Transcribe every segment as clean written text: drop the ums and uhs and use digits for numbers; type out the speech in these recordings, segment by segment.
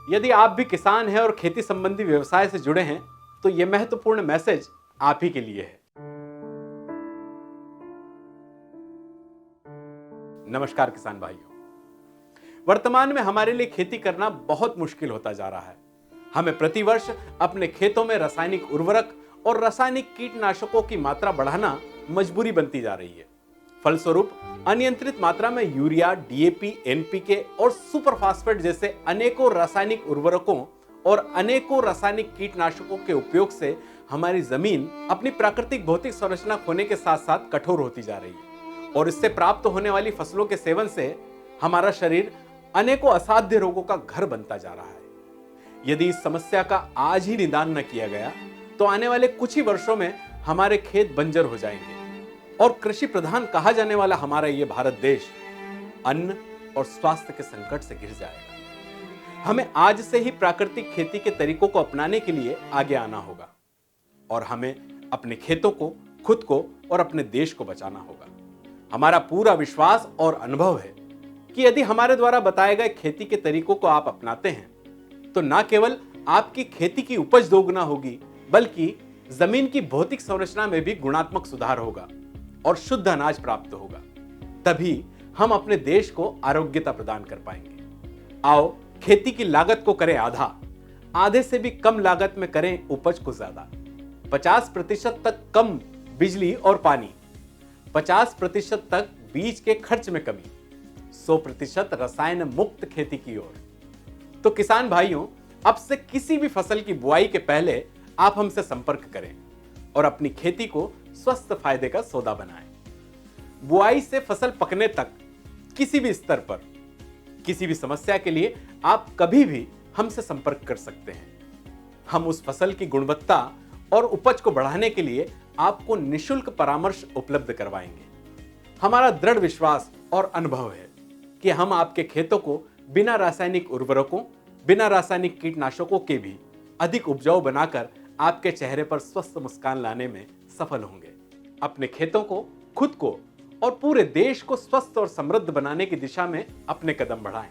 यदि आप भी किसान हैं और खेती संबंधी व्यवसाय से जुड़े हैं तो यह महत्वपूर्ण मैसेज आप ही के लिए है। नमस्कार किसान भाइयों, वर्तमान में हमारे लिए खेती करना बहुत मुश्किल होता जा रहा है। हमें प्रतिवर्ष अपने खेतों में रासायनिक उर्वरक और रासायनिक कीटनाशकों की मात्रा बढ़ाना मजबूरी बनती जा रही है। फलस्वरूप अनियंत्रित मात्रा में यूरिया, डीएपी, एनपीके और सुपर फास्फेट जैसे अनेकों रासायनिक उर्वरकों और अनेकों रासायनिक कीटनाशकों के उपयोग से हमारी जमीन अपनी प्राकृतिक भौतिक संरचना खोने के साथ साथ कठोर होती जा रही है और इससे प्राप्त होने वाली फसलों के सेवन से हमारा शरीर अनेकों असाध्य रोगों का घर बनता जा रहा है। यदि इस समस्या का आज ही निदान न किया गया तो आने वाले कुछ ही वर्षों में हमारे खेत बंजर हो जाएंगे और कृषि प्रधान कहा जाने वाला हमारा यह भारत देश अन्न और स्वास्थ्य के संकट से घिर जाएगा। हमें आज से ही प्राकृतिक खेती के तरीकों को अपनाने के लिए आगे आना होगा और हमें अपने खेतों को, खुद को और अपने देश को बचाना होगा। हमारा पूरा विश्वास और अनुभव है कि यदि हमारे द्वारा बताए गए खेती के तरीकों को आप अपनाते हैं तो न केवल आपकी खेती की उपज दोगुना होगी बल्कि जमीन की भौतिक संरचना में भी गुणात्मक सुधार होगा और शुद्ध अनाज प्राप्त होगा। तभी हम अपने देश को आरोग्यता प्रदान कर पाएंगे। आओ खेती की लागत को करें आधा, आधे से भी कम लागत में करें उपज को ज्यादा। 50% तक कम बिजली और पानी, 50% तक बीज के खर्च में कमी, 100% रसायन मुक्त खेती की ओर। तो किसान भाइयों, अब से किसी भी फसल की बुआई के पहले आप हमसे संपर्क करें और अपनी खेती को स्वस्थ फायदे का सौदा बनाएं। बुआई से फसल पकने तक किसी भी स्तर पर किसी भी समस्या के लिए आप कभी भी हमसे संपर्क कर सकते हैं। हम उस फसल की गुणवत्ता और उपज को बढ़ाने के लिए आपको निशुल्क परामर्श उपलब्ध करवाएंगे। हमारा दृढ़ विश्वास और अनुभव है कि हम आपके खेतों को बिना रासायनिक उर्वरकों, बिना रासायनिक कीटनाशकों के भी अधिक उपजाऊ बनाकर आपके चेहरे पर स्वस्थ मुस्कान लाने में सफल होंगे। अपने खेतों को, खुद को और पूरे देश को स्वस्थ और समृद्ध बनाने की दिशा में अपने कदम बढ़ाएं।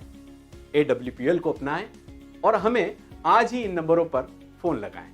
AWPL को अपनाएं और हमें आज ही इन नंबरों पर फोन लगाएं।